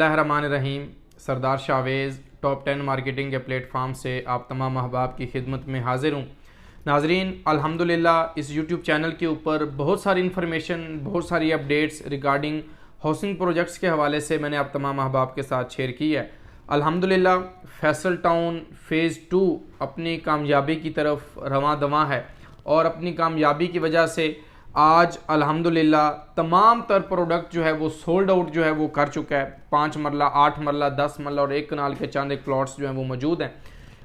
बिस्मिल्लाहिर्रहमानिर्रहीम। सरदार Shahvez top 10 marketing के platform से आप तमाम अहबाब की खिदमत में हाज़िर हूँ। नाजरीन, अल्हम्दुलिल्लाह इस यूट्यूब चैनल के ऊपर बहुत सारी इन्फॉर्मेशन, बहुत सारी अपडेट्स रिगार्डिंग हाउसिंग प्रोजेक्ट्स के हवाले से मैंने आप तमाम अहबाब के साथ शेयर की है। अल्हम्दुलिल्लाह फैसल टाउन फ़ेज़ 2 अपनी कामयाबी की तरफ रवां दवां है और अपनी कामयाबी की वजह से आज अल्हम्दुलिल्लाह तमाम तर प्रोडक्ट जो है वो सोल्ड आउट जो है वो कर चुका है। 5 मरला, 8 मरला, 10 मरला और 1 कनाल के चंद एक प्लॉट्स जो हैं वो मौजूद हैं।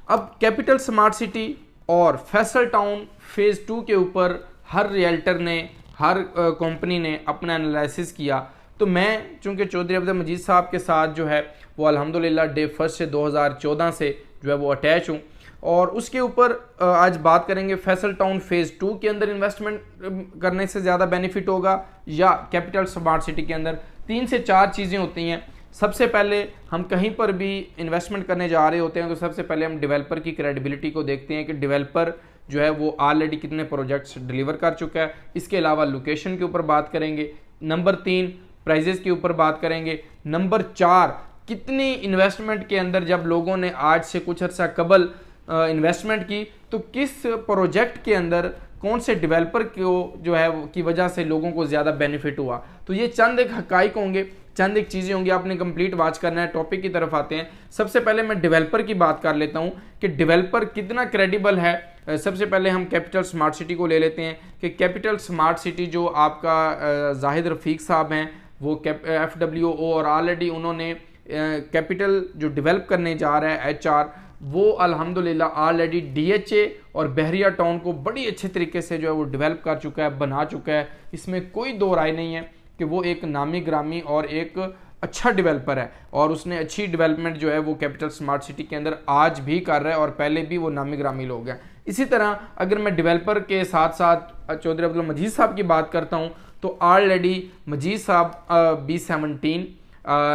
अब कैपिटल स्मार्ट सिटी और फैसल टाउन फ़ेज़ 2 के ऊपर हर रियल्टर ने, हर कंपनी ने अपना एनालिसिस किया। तो मैं चूँकि चौधरी अब्दुल मजीद साहब के साथ जो है वो अल्हम्दुलिल्लाह डे फर्स्ट से 2014 से जो है वो अटैच हूँ और उसके ऊपर आज बात करेंगे फैसल टाउन फ़ेज़ 2 के अंदर इन्वेस्टमेंट करने से ज़्यादा बेनिफिट होगा या कैपिटल स्मार्ट सिटी के अंदर। 3 से 4 चीज़ें होती हैं। सबसे पहले हम कहीं पर भी इन्वेस्टमेंट करने जा रहे होते हैं तो सबसे पहले हम डेवलपर की क्रेडिबिलिटी को देखते हैं कि डेवलपर जो है वो ऑलरेडी कितने प्रोजेक्ट्स डिलीवर कर चुका है। इसके अलावा लोकेशन के ऊपर बात करेंगे। नंबर 3 प्राइजेस के ऊपर बात करेंगे। नंबर 4 कितनी इन्वेस्टमेंट के अंदर जब लोगों ने आज से कुछ अर्सा कबल इन्वेस्टमेंट की तो किस प्रोजेक्ट के अंदर कौन से डेवलपर को जो है की वजह से लोगों को ज़्यादा बेनिफिट हुआ। तो ये चंद एक हकाइक होंगे, चंद एक चीज़ें होंगी, आपने कंप्लीट वॉच करना है। टॉपिक की तरफ आते हैं। सबसे पहले मैं डेवलपर की बात कर लेता हूँ कि डेवलपर कितना क्रेडिबल है। सबसे पहले हम कैपिटल स्मार्ट सिटी को ले लेते हैं कि कैपिटल स्मार्ट सिटी जो आपका जाहिद रफ़ीक साहब हैं वो FWO और ऑलरेडी उन्होंने कैपिटल जो डेवलप करने जा रहा है HR वो अल्हम्दुलिल्लाह ऑलरेडी DHA और बहरिया टाउन को बड़ी अच्छे तरीके से जो है वो डेवलप कर चुका है, बना चुका है। इसमें कोई दो राय नहीं है कि वो एक नामी ग्रामी और एक अच्छा डेवलपर है और उसने अच्छी डेवलपमेंट जो है वो कैपिटल स्मार्ट सिटी के अंदर आज भी कर रहा है और पहले भी वो नामी ग्रामी लोग हैं। इसी तरह अगर मैं डेवलपर के साथ साथ चौधरी अब्दुल मजीद साहब की बात करता हूँ तो ऑलरेडी मजीद साहब B17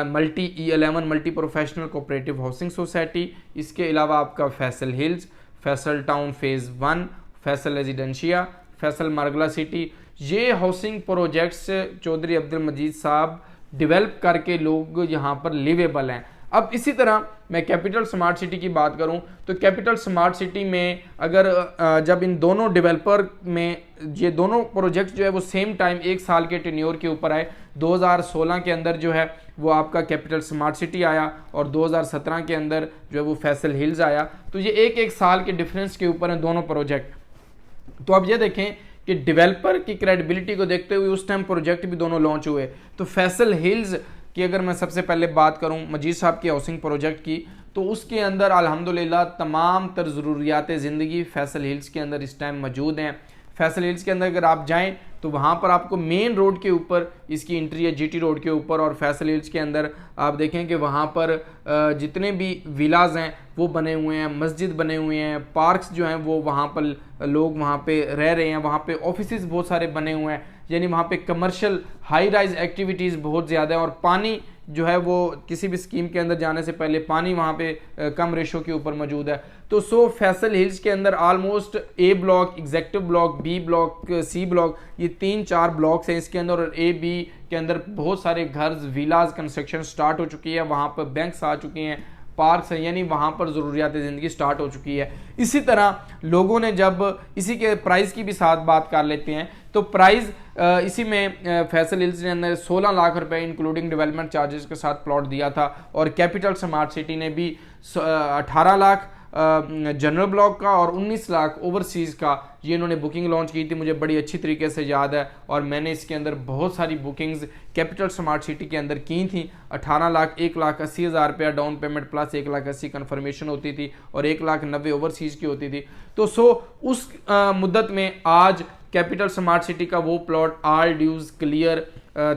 multi E11 multi professional cooperative housing society, इसके अलावा आपका Faisal hills, Faisal town phase 1, Faisal residencia, Faisal Margalla city, ये हाउसिंग प्रोजेक्ट्स चौधरी अब्दुल मजीद साहब डेवलप करके लोग यहाँ पर लिवेबल हैं। अब इसी तरह मैं कैपिटल स्मार्ट सिटी की बात करूं तो कैपिटल स्मार्ट सिटी में अगर जब इन दोनों डेवलपर में ये दोनों प्रोजेक्ट जो है वो सेम टाइम 1 साल के टेन्योर के ऊपर आए, 2016 के अंदर जो है वो आपका कैपिटल स्मार्ट सिटी आया और 2017 के अंदर जो है वो फैसल हिल्स आया। तो ये एक साल के डिफरेंस के ऊपर हैं दोनों प्रोजेक्ट। तो अब ये देखें कि डेवलपर की क्रेडिबिलिटी को देखते हुए उस टाइम प्रोजेक्ट भी दोनों लॉन्च हुए। तो फैसल हिल्स कि अगर मैं सबसे पहले बात करूं मजीद साहब की हाउसिंग प्रोजेक्ट की तो उसके अंदर अल्हम्दुलिल्लाह तमाम तर ज़रूरियात ज़िंदगी फैसल हिल्स के अंदर इस टाइम मौजूद हैं। फैसल हिल्स के अंदर अगर आप जाएं तो वहाँ पर आपको मेन रोड के ऊपर इसकी एंट्री है, GT रोड के ऊपर, और फैसल हिल्स के अंदर आप देखें कि वहाँ पर जितने भी विलाज हैं वो बने हुए हैं, मस्जिद बने हुए हैं, पार्क्स जो हैं वो वहाँ पर लोग वहाँ पे रह रहे हैं, वहाँ पे ऑफिसेज बहुत सारे बने हुए हैं, यानी वहाँ पे कमर्शियल हाई राइज एक्टिविटीज़ बहुत ज़्यादा है और पानी जो है वो किसी भी स्कीम के अंदर जाने से पहले पानी वहाँ पे कम रेशो के ऊपर मौजूद है। तो फैसल हिल्स के अंदर almost A block, executive block, B block, C block, ये 3-4 ब्लॉक्स हैं इसके अंदर और A B के अंदर बहुत सारे घर, विलाज कंस्ट्रक्शन स्टार्ट हो चुकी है, वहाँ पर बैंक्स आ चुके हैं, पार्क्स हैं, यानी वहाँ पर ज़रूरियात ज़िंदगी स्टार्ट हो चुकी है। इसी तरह लोगों ने जब इसी के प्राइस की भी साथ बात कर लेते हैं तो प्राइस इसी में फैसल हिल्स ने अंदर 16 लाख रुपए इंक्लूडिंग डेवलपमेंट चार्जेस के साथ प्लॉट दिया था और कैपिटल स्मार्ट सिटी ने भी 18 लाख जनरल ब्लॉक का और 19 लाख ओवरसीज़ का ये इन्होंने बुकिंग लॉन्च की थी। मुझे बड़ी अच्छी तरीके से याद है और मैंने इसके अंदर बहुत सारी बुकिंग्स कैपिटल स्मार्ट सिटी के अंदर की थी। 18 लाख 1,80,000 रुपया डाउन पेमेंट प्लस 1,80,000 कन्फर्मेशन होती थी और 1,90,000 ओवरसीज़ की होती थी। तो उस मुद्दत में आज कैपिटल स्मार्ट सिटी का वो प्लॉट ऑल ड्यूज़ क्लियर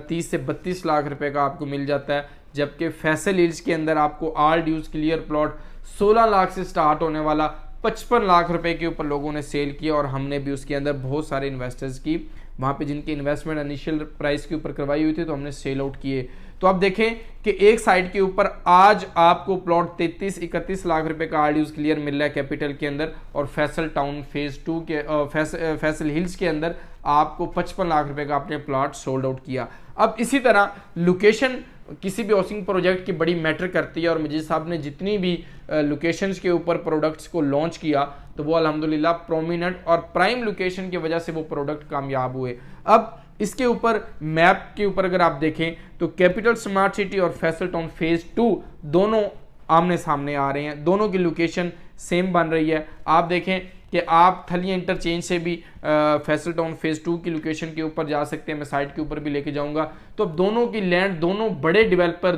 30 से 32 लाख रुपए का आपको मिल जाता है, जबकि फैसल हिल्स के अंदर आपको ऑल ड्यूज़ क्लियर प्लॉट 16 लाख से स्टार्ट होने वाला 55 लाख रुपए के ऊपर लोगों ने सेल किया और हमने भी उसके अंदर बहुत सारे इन्वेस्टर्स की वहाँ पे जिनकी इन्वेस्टमेंट इनिशियल प्राइस के ऊपर करवाई हुई थी तो हमने सेल आउट किए। तो आप देखें कि एक साइड के ऊपर आज आपको प्लॉट 33-31 लाख रुपए का ऑल ड्यूज़ क्लियर मिल रहा है कैपिटल के अंदर और फैसल टाउन फ़ेज़ 2 के फैसल हिल्स के अंदर आपको 55 लाख रुपए का आपने प्लॉट सोल्ड आउट किया। अब इसी तरह लोकेशन किसी भी हाउसिंग प्रोजेक्ट की बड़ी मैटर करती है, और मजीद साहब ने जितनी भी लोकेशंस के ऊपर प्रोडक्ट्स को लॉन्च किया तो वो अल्हम्दुलिल्लाह प्रोमिनेंट और प्राइम लोकेशन की वजह से वो प्रोडक्ट कामयाब हुए। अब इसके ऊपर मैप के ऊपर अगर आप देखें तो कैपिटल स्मार्ट सिटी और फैसल टाउन फेज़ 2 दोनों आमने सामने आ रहे हैं, दोनों की लोकेशन सेम बन रही है। आप देखें कि आप थलिया इंटरचेंज से भी फैसल टाउन फेज़ 2 की लोकेशन के ऊपर जा सकते हैं, मैं साइट के ऊपर भी लेके जाऊंगा। तो अब दोनों की लैंड, दोनों बड़े डेवलपर,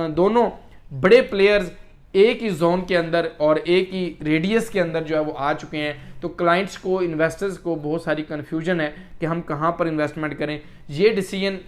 दोनों बड़े प्लेयर्स एक ही जोन के अंदर और एक ही रेडियस के अंदर जो है वो आ चुके हैं। तो क्लाइंट्स को, इन्वेस्टर्स को बहुत सारी कन्फ्यूजन है कि हम कहाँ पर इन्वेस्टमेंट करें, ये डिसीजन।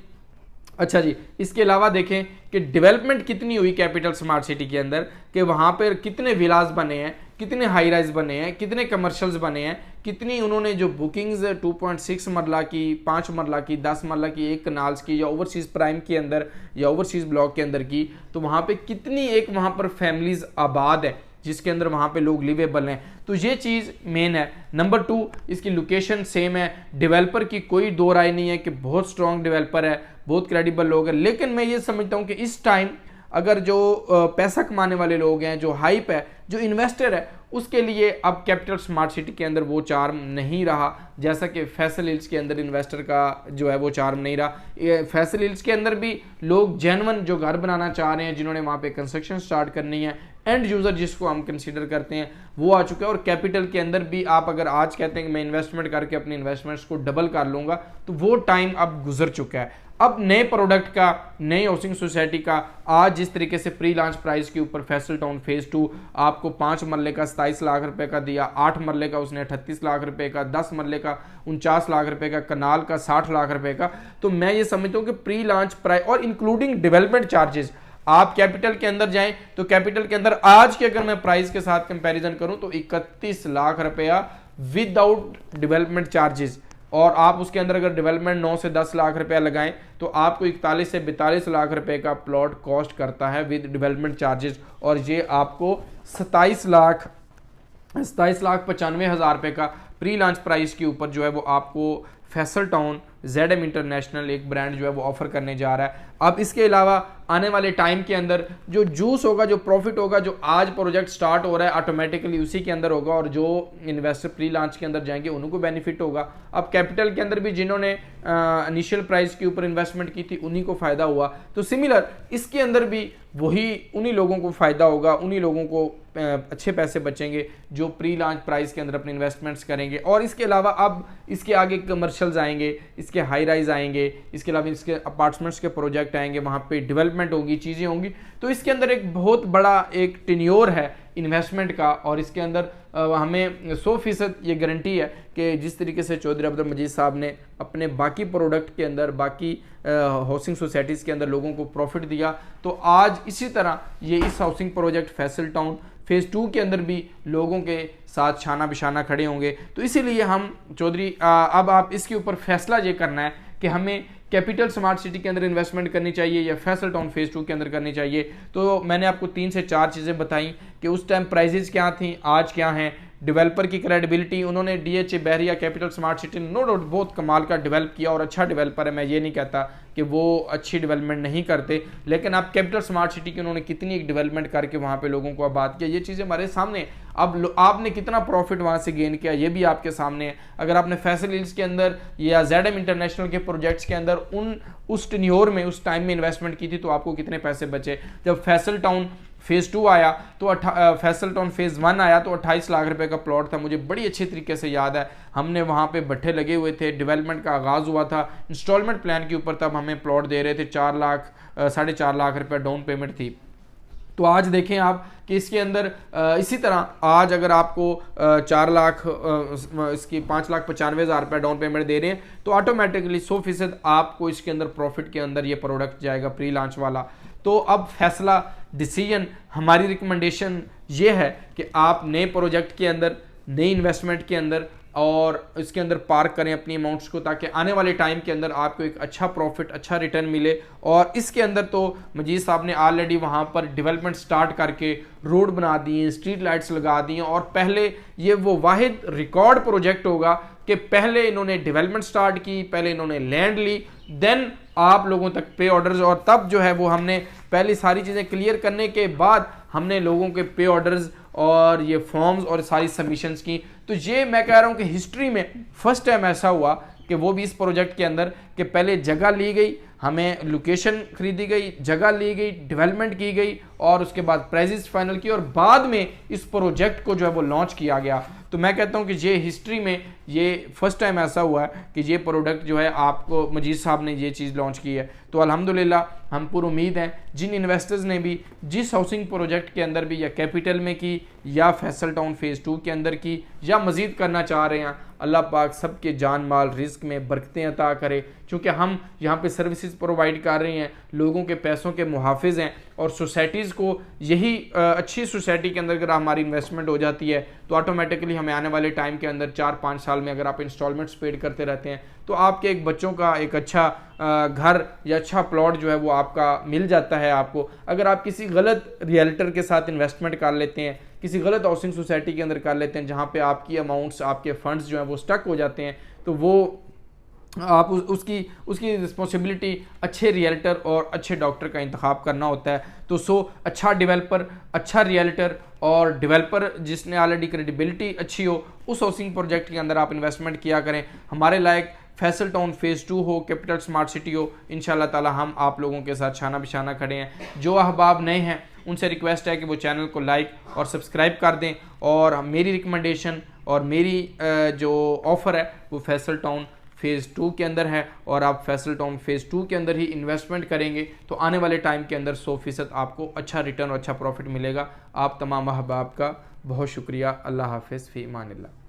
अच्छा जी, इसके अलावा देखें कि डेवलपमेंट कितनी हुई कैपिटल स्मार्ट सिटी के अंदर, कि वहाँ पर कितने विलास बने हैं, कितने हाई राइज बने हैं, कितने कमर्शियल्स बने हैं, कितनी उन्होंने जो बुकिंग्स 2.6 मरला की, 5 मरला की, 10 मरला की, एक कनाल्स की, या ओवरसीज़ प्राइम के अंदर या ओवरसीज़ ब्लॉक के अंदर की, तो वहाँ पे कितनी एक वहाँ पर फैमिलीज आबाद है जिसके अंदर वहाँ पे लोग लिवेबल हैं। तो ये चीज़ मेन है। नंबर 2, इसकी लोकेशन सेम है, डेवलपर की कोई दो राय नहीं है कि बहुत स्ट्रॉन्ग डेवलपर है, बहुत क्रेडिबल लोग हैं। लेकिन मैं ये समझता हूँ कि इस टाइम अगर जो पैसा कमाने वाले लोग हैं, जो हाइप है, जो इन्वेस्टर है, उसके लिए अब कैपिटल स्मार्ट सिटी के अंदर वो चार्म नहीं रहा जैसा कि फैसल हिल्स के अंदर इन्वेस्टर का जो है वो चार्म नहीं रहा। फैसल हिल्स के अंदर भी लोग जेन्युइन जो घर बनाना चाह रहे हैं, जिन्होंने वहाँ पे कंस्ट्रक्शन स्टार्ट करनी है, एंड यूज़र जिसको हम कंसीडर करते हैं, वो आ चुका है। और कैपिटल के अंदर भी आप अगर आज कहते हैं कि मैं इन्वेस्टमेंट करके अपने इन्वेस्टमेंट्स को डबल कर लूँगा, तो वो टाइम अब गुजर चुका है। अब नए प्रोडक्ट का, नई हाउसिंग सोसाइटी का आज जिस तरीके से प्री लॉन्च प्राइस के ऊपर फैसल टाउन फेज़ 2 आपको 5 मरले का 27 लाख रुपए का दिया, 8 मरले का उसने 38 लाख रुपए का, 10 मरले का 49 लाख रुपए का, कनाल का 60 लाख रुपए का। तो मैं ये समझता हूँ कि प्री लॉन्च प्राइस और इंक्लूडिंग डेवलपमेंट चार्जेस, आप कैपिटल के अंदर जाएं तो कैपिटल के अंदर आज के अगर मैं प्राइस के साथ कंपैरिजन करूं तो 31 लाख रुपया विदाउट डेवलपमेंट चार्जेस, और आप उसके अंदर अगर डेवलपमेंट 9 से 10 लाख रुपया लगाएं तो आपको 41 से 42 लाख रुपए का प्लॉट कॉस्ट करता है विद डेवलपमेंट चार्जेस, और ये आपको 27 लाख 95,000 रुपए का प्री लॉन्च प्राइस के ऊपर जो है वो आपको फैसल टाउन ZM इंटरनेशनल एक ब्रांड जो है वो ऑफर करने जा रहा है। अब इसके अलावा आने वाले टाइम के अंदर जो जूस होगा, जो प्रॉफिट होगा, जो आज प्रोजेक्ट स्टार्ट हो रहा है ऑटोमेटिकली उसी के अंदर होगा, और जो इन्वेस्टर प्री लॉन्च के अंदर जाएंगे उनको बेनिफिट होगा। अब कैपिटल के अंदर भी जिन्होंने इनिशियल प्राइस के ऊपर इन्वेस्टमेंट की थी उन्हीं को फायदा हुआ, तो सिमिलर इसके अंदर भी वही उन्हीं लोगों को फायदा होगा, उन्हीं लोगों को अच्छे पैसे बचेंगे जो प्री लॉन्च प्राइस के अंदर अपने इन्वेस्टमेंट्स करेंगे। और इसके अलावा अब इसके आगे कमर्शियल्स आएंगे, इसके हाई राइज आएंगे, इसके अलावा इसके अपार्टमेंट्स के प्रोजेक्ट आएंगे, वहाँ पे डेवलपमेंट होगी, चीज़ें होंगी। तो इसके अंदर एक बहुत बड़ा एक टेन्योर है इन्वेस्टमेंट का, और इसके अंदर हमें 100% ये गारंटी है कि जिस तरीके से चौधरी अब्दुल मजीद साहब ने अपने बाकी प्रोडक्ट के अंदर, बाकी हाउसिंग सोसाइटीज़ के अंदर लोगों को प्रॉफिट दिया, तो आज इसी तरह ये इस housing project Faisal town phase 2 के अंदर भी लोगों के साथ शाना बिशाना खड़े होंगे। तो इसीलिए हम चौधरी अब आप इसके ऊपर फैसला ये करना है कि हमें कैपिटल स्मार्ट सिटी के अंदर इन्वेस्टमेंट करनी चाहिए या फैसल टाउन फेज़ 2 के अंदर करनी चाहिए। तो मैंने आपको 3 से 4 चीज़ें बताई कि उस टाइम प्राइजेज क्या थी, आज क्या हैं, डेवलपर की क्रेडिबिलिटी, उन्होंने DHA Bahria capital smart city no doubt बहुत कमाल का डेवलप किया और अच्छा डेवलपर है, मैं ये नहीं कहता कि वो अच्छी डेवलपमेंट नहीं करते, लेकिन आप कैपिटल स्मार्ट सिटी की उन्होंने कितनी एक डेवलपमेंट करके वहाँ पे लोगों को आबाद किया, ये चीज़ें हमारे सामने। अब आपने कितना प्रॉफिट वहाँ से गेन किया ये भी आपके सामने है। अगर आपने फैसल हिल्स के अंदर या ZM इंटरनेशनल के प्रोजेक्ट्स के अंदर उस टेन्योर में, उस टाइम में इन्वेस्टमेंट की थी तो आपको कितने पैसे बचे। जब फैसल टाउन फेज़ 2 आया तो फैसल टाउन फेज़ 1 आया तो 28 लाख रुपए का प्लॉट था, मुझे बड़ी अच्छी तरीके से याद है। हमने वहाँ पे भट्ठे लगे हुए थे, डेवलपमेंट का आगाज़ हुआ था, इंस्टॉलमेंट प्लान के ऊपर तब हमें प्लॉट दे रहे थे, 4 लाख रुपए डाउन पेमेंट थी। तो आज देखें आप कि इसके अंदर इसी तरह आज अगर आपको 4 लाख इसकी 5,95,000 रुपये डाउन पेमेंट दे रहे हैं तो ऑटोमेटिकली 100% आपको इसके अंदर प्रॉफिट के अंदर ये प्रोडक्ट जाएगा प्री लॉन्च वाला। तो अब फैसला डिसीजन, हमारी रिकमेंडेशन ये है कि आप नए प्रोजेक्ट के अंदर, नई इन्वेस्टमेंट के अंदर और इसके अंदर पार्क करें अपनी अमाउंट्स को, ताकि आने वाले टाइम के अंदर आपको एक अच्छा प्रॉफिट, अच्छा रिटर्न मिले। और इसके अंदर तो मजीद साहब ने ऑलरेडी वहाँ पर डेवलपमेंट स्टार्ट करके रोड बना दिए, स्ट्रीट लाइट्स लगा दी, और पहले ये वो वाहिद रिकॉर्ड प्रोजेक्ट होगा कि पहले इन्होंने डेवलपमेंट स्टार्ट की, पहले इन्होंने लैंड ली, देन आप लोगों तक पे ऑर्डर्स, और तब जो है वो हमने पहले सारी चीज़ें क्लियर करने के बाद हमने लोगों के पे ऑर्डर्स और ये फॉर्म्स और सारी सबमिशंस की। तो ये मैं कह रहा हूँ कि हिस्ट्री में फर्स्ट टाइम ऐसा हुआ कि वो भी इस प्रोजेक्ट के अंदर कि पहले जगह ली गई, हमें लोकेशन खरीदी गई, जगह ली गई, डेवलपमेंट की गई और उसके बाद प्राइजेस फाइनल की और बाद में इस प्रोजेक्ट को जो है वो लॉन्च किया गया। तो मैं कहता हूं कि ये हिस्ट्री में ये फर्स्ट टाइम ऐसा हुआ है कि ये प्रोडक्ट जो है आपको मजीद साहब ने ये चीज़ लॉन्च की है। तो अल्हम्दुलिल्लाह हम पूरी उम्मीद हैं जिन इन्वेस्टर्स ने भी जिस हाउसिंग प्रोजेक्ट के अंदर भी या कैपिटल में की या फैसल टाउन फेज़ 2 के अंदर की या मज़ीद करना चाह रहे हैं, अल्लाह पाक सबके जान माल रिस्क में बरकतें अता करे, क्योंकि हम यहाँ पे सर्विसेज प्रोवाइड कर रहे हैं, लोगों के पैसों के मुहाफिज हैं और सोसाइटीज़ को यही अच्छी सोसाइटी के अंदर अगर हमारी इन्वेस्टमेंट हो जाती है तो ऑटोमेटिकली हमें आने वाले टाइम के अंदर 4-5 साल में अगर आप इंस्टॉलमेंट्स पेड करते रहते हैं तो आपके एक बच्चों का एक अच्छा घर या अच्छा प्लॉट जो है वो आपका मिल जाता है आपको। अगर आप किसी गलत रियल्टर के साथ इन्वेस्टमेंट कर लेते हैं, किसी गलत हाउसिंग सोसाइटी के अंदर कर लेते हैं जहाँ पे आपकी अमाउंट्स, आपके फंड्स जो हैं वो स्टक हो जाते हैं, तो वो आप उसकी रिस्पॉन्सिबिलिटी अच्छे रियल्टर और अच्छे डॉक्टर का इंतखाब करना होता है। तो अच्छा डेवलपर, अच्छा रियल्टर और डेवलपर जिसने ऑलरेडी क्रेडिबिलिटी अच्छी हो, उस हाउसिंग प्रोजेक्ट के अंदर आप इन्वेस्टमेंट किया करें। हमारे लायक फैसल टाउन फेज़ 2 हो, कैपिटल स्मार्ट सिटी हो, इंशाल्लाह ताला हम आप लोगों के साथ शाना बिशाना खड़े हैं। जो अहबाब नए हैं उनसे रिक्वेस्ट है कि वो चैनल को लाइक और सब्सक्राइब कर दें और मेरी रिकमेंडेशन और मेरी जो ऑफ़र है वो फैसल टाउन फेज़ 2 के अंदर है और आप फैसल टाउन फेज़ 2 के अंदर ही इन्वेस्टमेंट करेंगे तो आने वाले टाइम के अंदर 100% आपको अच्छा रिटर्न और अच्छा प्रॉफिट मिलेगा। आप तमाम अहबाब का बहुत शुक्रिया। अल्लाह हाफ़िज़, फ़ी अमानिल्लाह।